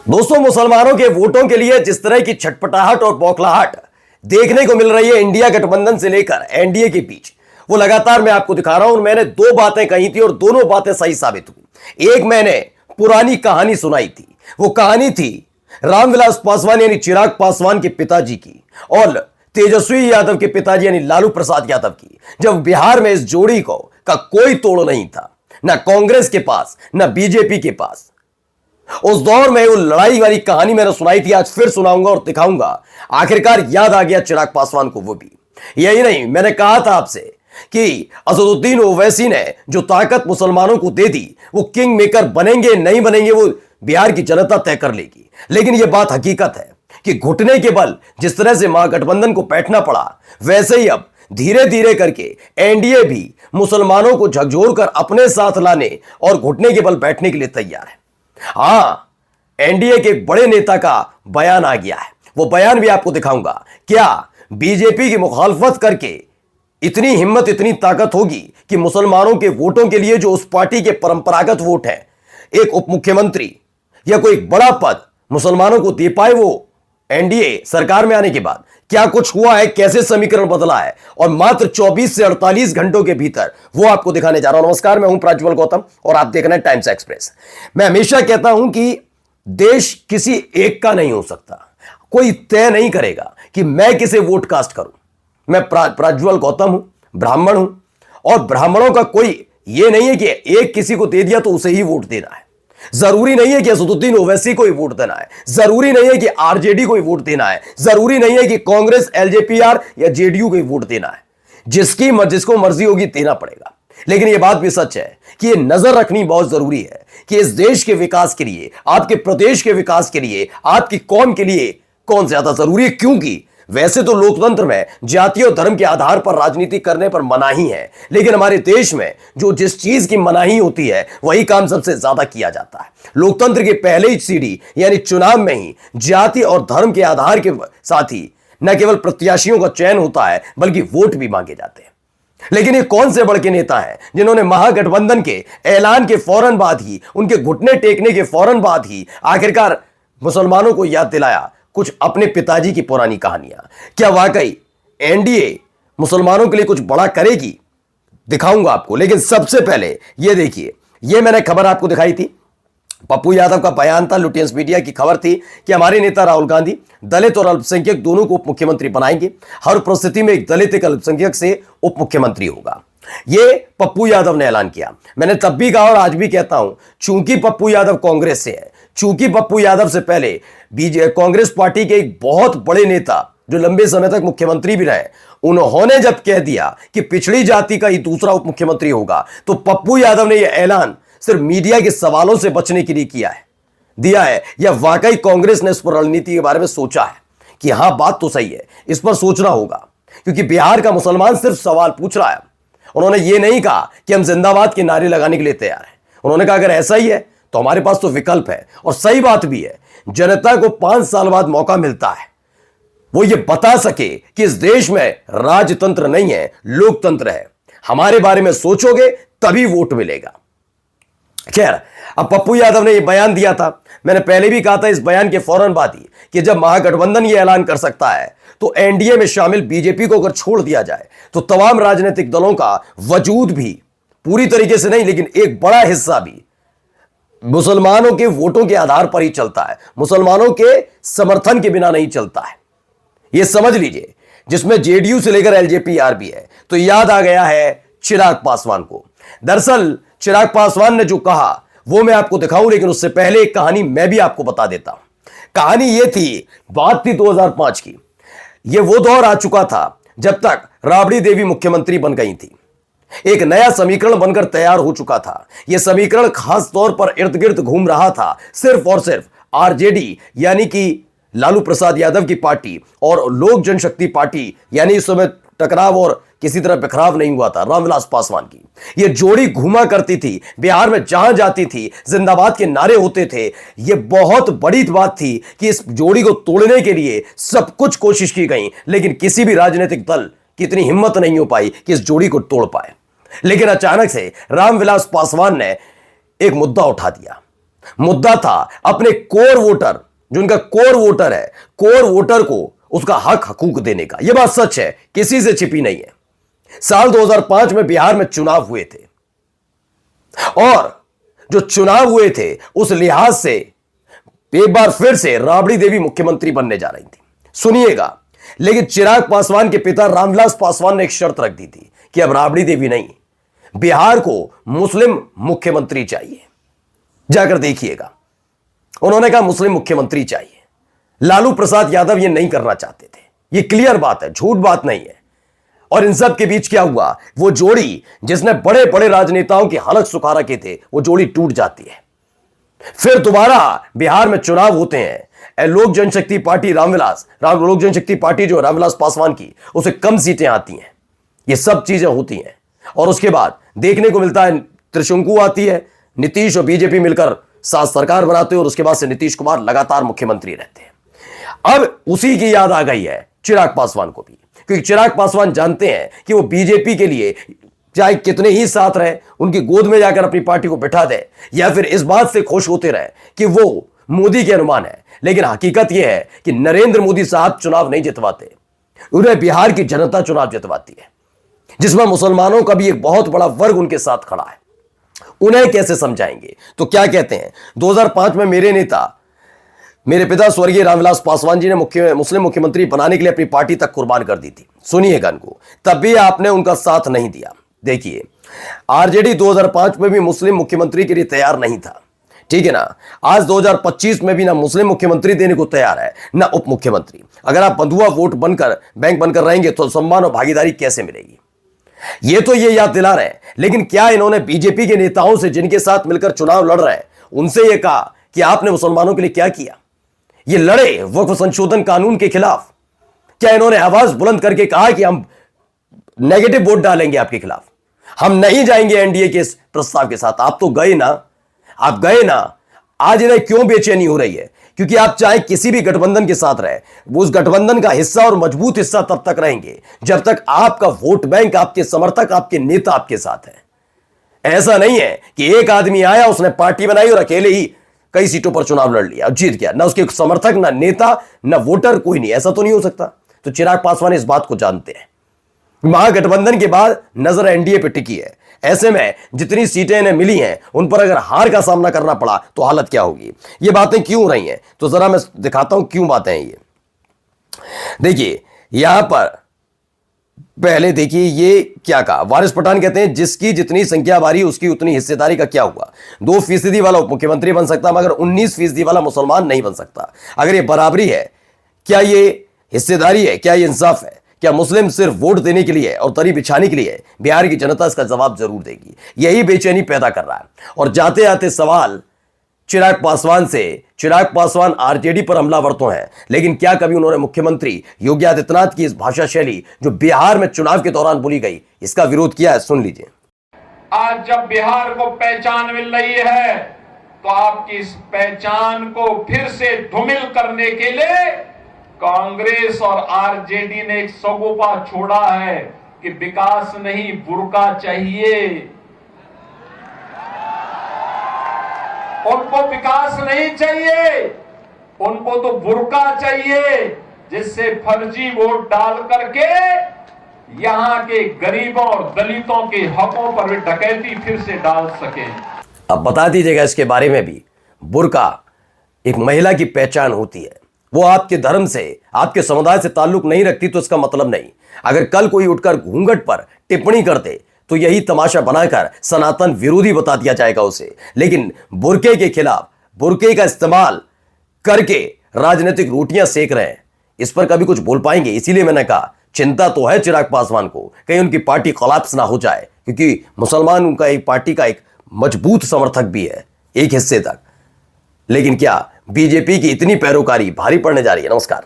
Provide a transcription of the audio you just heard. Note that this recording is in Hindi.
दोस्तों, मुसलमानों के वोटों के लिए जिस तरह की छटपटाहट और बौखलाहट देखने को मिल रही है इंडिया गठबंधन से लेकर एनडीए के बीच, वो लगातार मैं आपको दिखा रहा हूं। मैंने दो बातें कही थी और दोनों बातें सही साबित हुई। एक मैंने पुरानी कहानी सुनाई थी, वो कहानी थी रामविलास पासवान यानी चिराग पासवान के पिताजी की और तेजस्वी यादव के पिताजी यानी लालू प्रसाद यादव की, जब बिहार में इस जोड़ी का कोई तोड़ नहीं था, ना कांग्रेस के पास ना बीजेपी के पास। उस दौर में वो लड़ाई वाली कहानी मैंने सुनाई थी, आज फिर सुनाऊंगा और दिखाऊंगा। आखिरकार याद आ गया चिराग पासवान को। वो भी यही नहीं, मैंने कहा था आपसे कि असदुद्दीन ओवैसी ने जो ताकत मुसलमानों को दे दी, वो किंग मेकर बनेंगे नहीं बनेंगे वो बिहार की जनता तय कर लेगी। लेकिन यह बात हकीकत है कि घुटने के बल जिस तरह से महागठबंधन को बैठना पड़ा, वैसे ही अब धीरे धीरे करके एनडीए भी मुसलमानों को झकझोर कर अपने साथ लाने और घुटने के बल बैठने के लिए तैयार है। हां, एनडीए के बड़े नेता का बयान आ गया है, वो बयान भी आपको दिखाऊंगा। क्या बीजेपी की मुखालफत करके इतनी हिम्मत, इतनी ताकत होगी कि मुसलमानों के वोटों के लिए, जो उस पार्टी के परंपरागत वोट है, एक उप मुख्यमंत्री या कोई बड़ा पद मुसलमानों को दे पाए वो एनडीए सरकार में आने के बाद? क्या कुछ हुआ है, कैसे समीकरण बदला है, और मात्र 24 से 48 घंटों के भीतर वो आपको दिखाने जा रहा हूं। नमस्कार, मैं हूं प्रज्वल गौतम और आप देख रहे हैं टाइम्स एक्सप्रेस। मैं हमेशा कहता हूं कि देश किसी एक का नहीं हो सकता, कोई तय नहीं करेगा कि मैं किसे वोट कास्ट करूं। मैं प्रज्वल गौतम हूं, ब्राह्मण हूं, और ब्राह्मणों का कोई ये नहीं है कि एक किसी को दे दिया तो उसे ही वोट देना है। जरूरी नहीं है कि असदुद्दीन ओवैसी को ही वोट देना है, जरूरी नहीं है कि आरजेडी को ही वोट देना है, जरूरी नहीं है कि कांग्रेस, एलजेपीआर या जेडीयू को ही वोट देना है। जिसको मर्जी होगी देना पड़ेगा। लेकिन यह बात भी सच है कि यह नजर रखनी बहुत जरूरी है कि इस देश के विकास के लिए, आपके प्रदेश के विकास के लिए, आपकी कौम के लिए कौन ज्यादा जरूरी है। क्योंकि वैसे तो लोकतंत्र में जाति और धर्म के आधार पर राजनीति करने पर मनाही है, लेकिन हमारे देश में जो जिस चीज की मनाही होती है वही काम सबसे ज्यादा किया जाता है। लोकतंत्र के पहले ही सीढ़ी यानी चुनाव में ही जाति और धर्म के आधार के साथ ही न केवल प्रत्याशियों का चयन होता है बल्कि वोट भी मांगे जाते हैं। लेकिन ये कौन से बड़े के नेता हैं जिन्होंने महागठबंधन के ऐलान के फौरन बाद ही, उनके घुटने टेकने के फौरन बाद ही आखिरकार मुसलमानों को याद दिलाया कुछ अपने पिताजी की पुरानी कहानियां? क्या वाकई एनडीए मुसलमानों के लिए कुछ बड़ा करेगी? दिखाऊंगा आपको। लेकिन सबसे पहले ये देखिए, ये मैंने खबर आपको दिखाई थी, पप्पू यादव का बयान था, लुटियंस मीडिया की खबर थी कि हमारे नेता राहुल गांधी दलित और अल्पसंख्यक दोनों को उप मुख्यमंत्री बनाएंगे। हर परिस्थिति में एक दलित, एक अल्पसंख्यक से उप मुख्यमंत्री होगा। ये पप्पू यादव ने ऐलान किया। मैंने तब भी कहा और आज भी कहता हूं, चूंकि पप्पू यादव कांग्रेस से है, चूंकि पप्पू यादव से पहले कांग्रेस पार्टी के एक बहुत बड़े नेता जो लंबे समय तक मुख्यमंत्री भी रहे, उन्होंने जब कह दिया कि पिछड़ी जाति का ही दूसरा उप मुख्यमंत्री होगा, तो पप्पू यादव ने यह ऐलान सिर्फ मीडिया के सवालों से बचने के लिए दिया है, या वाकई कांग्रेस ने इस पर रणनीति के बारे में सोचा है कि हां बात तो सही है, इस पर सोचना होगा। क्योंकि बिहार का मुसलमान सिर्फ सवाल पूछ रहा है। उन्होंने ये नहीं कहा कि हम जिंदाबाद के नारे लगाने के लिए तैयार हैं। उन्होंने कहा अगर ऐसा ही है तो हमारे पास तो विकल्प है। और सही बात भी है, जनता को 5 साल बाद मौका मिलता है वो ये बता सके कि इस देश में राजतंत्र नहीं है, लोकतंत्र है। हमारे बारे में सोचोगे तभी वोट मिलेगा। खैर, अब पप्पू यादव ने यह बयान दिया था। मैंने पहले भी कहा था इस बयान के फौरन बाद ही कि जब महागठबंधन यह ऐलान कर सकता है तो एनडीए में शामिल बीजेपी को अगर छोड़ दिया जाए तो तमाम राजनीतिक दलों का वजूद भी पूरी तरीके से नहीं, लेकिन एक बड़ा हिस्सा भी मुसलमानों के वोटों के आधार पर ही चलता है, मुसलमानों के समर्थन के बिना नहीं चलता है। यह समझ लीजिए, जिसमें जेडीयू से लेकर एलजेपीआर भी है। तो याद आ गया है चिराग पासवान को। दरअसल चिराग पासवान ने जो कहा वो मैं आपको दिखाऊं, लेकिन उससे पहले एक कहानी मैं भी आपको बता देता हूं। कहानी यह थी, बात थी 2005 की। यह वो दौर आ चुका था जब तक राबड़ी देवी मुख्यमंत्री बन गई थी। एक नया समीकरण बनकर तैयार हो चुका था। यह समीकरण खास तौर पर इर्द गिर्द घूम रहा था सिर्फ और सिर्फ आरजेडी यानी कि लालू प्रसाद यादव की पार्टी और लोक जनशक्ति पार्टी, यानी इस समय टकराव और किसी तरह बिखराव नहीं हुआ था, रामविलास पासवान की यह जोड़ी घूमा करती थी। बिहार में जहां जाती थी जिंदाबाद के नारे होते थे। यह बहुत बड़ी बात थी कि इस जोड़ी को तोड़ने के लिए सब कुछ कोशिश की गई, लेकिन किसी भी राजनीतिक दल की इतनी हिम्मत नहीं हो पाई कि इस जोड़ी को तोड़ पाए। लेकिन अचानक से रामविलास पासवान ने एक मुद्दा उठा दिया मुद्दा था अपने कोर वोटर, जो उनका कोर वोटर है, कोर वोटर को उसका हक हकूक देने का। यह बात सच है, किसी से छिपी नहीं है। साल 2005 में बिहार में चुनाव हुए थे और जो चुनाव हुए थे उस लिहाज से एक बार फिर से राबड़ी देवी मुख्यमंत्री बनने जा रही थी। सुनिएगा, लेकिन चिराग पासवान के पिता रामविलास पासवान ने एक शर्त रख दी थी कि अब राबड़ी देवी नहीं, बिहार को मुस्लिम मुख्यमंत्री चाहिए। जाकर देखिएगा, उन्होंने कहा मुस्लिम मुख्यमंत्री चाहिए। लालू प्रसाद यादव ये नहीं करना चाहते थे, ये क्लियर बात है, झूठ बात नहीं है। और इन सब के बीच क्या हुआ, वो जोड़ी जिसने बड़े बड़े राजनेताओं की हालत सुखा रखे थे, वो जोड़ी टूट जाती है। फिर दोबारा बिहार में चुनाव होते हैं, लोक जनशक्ति पार्टी लोक जनशक्ति पार्टी जो रामविलास पासवान की, उसे कम सीटें आती हैं। ये सब चीजें होती हैं और उसके बाद देखने को मिलता है त्रिशंकु आती है, नीतीश और बीजेपी मिलकर साथ सरकार बनाते हैं और उसके बाद से नीतीश कुमार लगातार मुख्यमंत्री रहते हैं। अब उसी की याद आ गई है चिराग पासवान को भी, क्योंकि चिराग पासवान जानते हैं कि वो बीजेपी के लिए चाहे कितने ही साथ रहे, उनकी गोद में जाकर अपनी पार्टी को बिठा दे या फिर इस बात से खुश होते रहे कि वो मोदी के अनुमान है, लेकिन हकीकत यह है कि नरेंद्र मोदी साहब चुनाव नहीं जितवाते, उन्हें बिहार की जनता चुनाव जितवाती है, जिसमें मुसलमानों का भी एक बहुत बड़ा वर्ग उनके साथ खड़ा है। उन्हें कैसे समझाएंगे? तो क्या कहते हैं, 2005 में मेरे नेता, मेरे पिता स्वर्गीय रामविलास पासवान जी ने मुस्लिम मुख्यमंत्री बनाने के लिए अपनी पार्टी तक कुर्बान कर दी थी। सुनिएगा इनको, तब भी आपने उनका साथ नहीं दिया। देखिए, आरजेडी 2005 में भी मुस्लिम मुख्यमंत्री के लिए तैयार नहीं था, ठीक है ना। आज 2025 में भी ना मुस्लिम मुख्यमंत्री देने को तैयार है, ना उप मुख्यमंत्री। अगर आप बंधुआ वोट बनकर, बैंक बनकर रहेंगे तो सम्मान और भागीदारी कैसे मिलेगी? ये याद दिला रहे हैं, लेकिन क्या इन्होंने बीजेपी के नेताओं से, जिनके साथ मिलकर चुनाव लड़ रहे हैं, उनसे यह कहा कि आपने मुसलमानों के लिए क्या किया? ये लड़े वक्फ संशोधन कानून के खिलाफ, क्या इन्होंने आवाज बुलंद करके कहा कि हम नेगेटिव वोट डालेंगे आपके खिलाफ, हम नहीं जाएंगे एनडीए के इस प्रस्ताव के साथ? आप तो गए ना, आप गए ना। आज इन्हें क्यों बेचैनी हो रही है? क्योंकि आप चाहे किसी भी गठबंधन के साथ रहे, वो उस गठबंधन का हिस्सा और मजबूत हिस्सा तब तक रहेंगे जब तक आपका वोट बैंक, आपके समर्थक, आपके नेता आपके साथ है। ऐसा नहीं है कि एक आदमी आया, उसने पार्टी बनाई और अकेले ही कई सीटों पर चुनाव लड़ लिया और जीत गया, ना उसके समर्थक, ना नेता, ना वोटर, कोई नहीं। ऐसा तो नहीं हो सकता। तो चिराग पासवान इस बात को जानते हैं। महागठबंधन के बाद नजर एनडीए पे टिकी है, ऐसे में जितनी सीटें इन्हें मिली हैं उन पर अगर हार का सामना करना पड़ा तो हालत क्या होगी? ये बातें क्यों हो रही हैं? तो जरा मैं दिखाता हूं क्यों बातें हैं ये। देखिए यहां पर पहले देखिए ये क्या कहा, वारिस पठान कहते हैं जिसकी जितनी संख्या बारी उसकी उतनी हिस्सेदारी का क्या हुआ? 2% वाला उप मुख्यमंत्री बन सकता मगर 19% वाला मुसलमान नहीं बन सकता। अगर ये बराबरी है, क्या ये हिस्सेदारी है? क्या ये इंसाफ है? क्या मुस्लिम सिर्फ वोट देने के लिए और तरी बिछाने के लिए? बिहार की जनता इसका जवाब जरूर देगी। यही बेचैनी पैदा कर रहा है। और जाते आते सवाल चिराग पासवान से, चिराग पासवान आरजेडी पर हमलावर तो हैं, लेकिन क्या कभी उन्होंने मुख्यमंत्री योगी आदित्यनाथ की इस भाषा शैली जो बिहार में चुनाव के दौरान बोली गई, इसका विरोध किया है? सुन लीजिए। आज जब बिहार को पहचान मिल रही है तो आपकी इस पहचान को फिर से धूमिल करने के लिए कांग्रेस और आरजेडी ने एक सगोपा छोड़ा है कि विकास नहीं बुर्का चाहिए। उनको विकास नहीं चाहिए, उनको तो बुर्का चाहिए, जिससे फर्जी वोट डाल करके यहां के गरीबों और दलितों के हकों पर भी डकैती फिर से डाल सके। अब बता दीजिएगा इसके बारे में भी। बुर्का एक महिला की पहचान होती है, वो आपके धर्म से, आपके समुदाय से ताल्लुक नहीं रखती तो इसका मतलब नहीं। अगर कल कोई उठकर घूंघट पर टिप्पणी कर दे तो यही तमाशा बनाकर सनातन विरोधी बता दिया जाएगा उसे। लेकिन बुर्के के खिलाफ, बुर्के का इस्तेमाल करके राजनीतिक रोटियां सेक रहे हैं, इस पर कभी कुछ बोल पाएंगे? इसीलिए मैंने कहा चिंता तो है चिराग पासवान को, कहीं उनकी पार्टी कोलैप्स ना हो जाए, क्योंकि मुसलमान उनका एक पार्टी का एक मजबूत समर्थक भी है एक हिस्से तक। लेकिन क्या बीजेपी की इतनी पैरोकारी भारी पड़ने जा रही है? नमस्कार।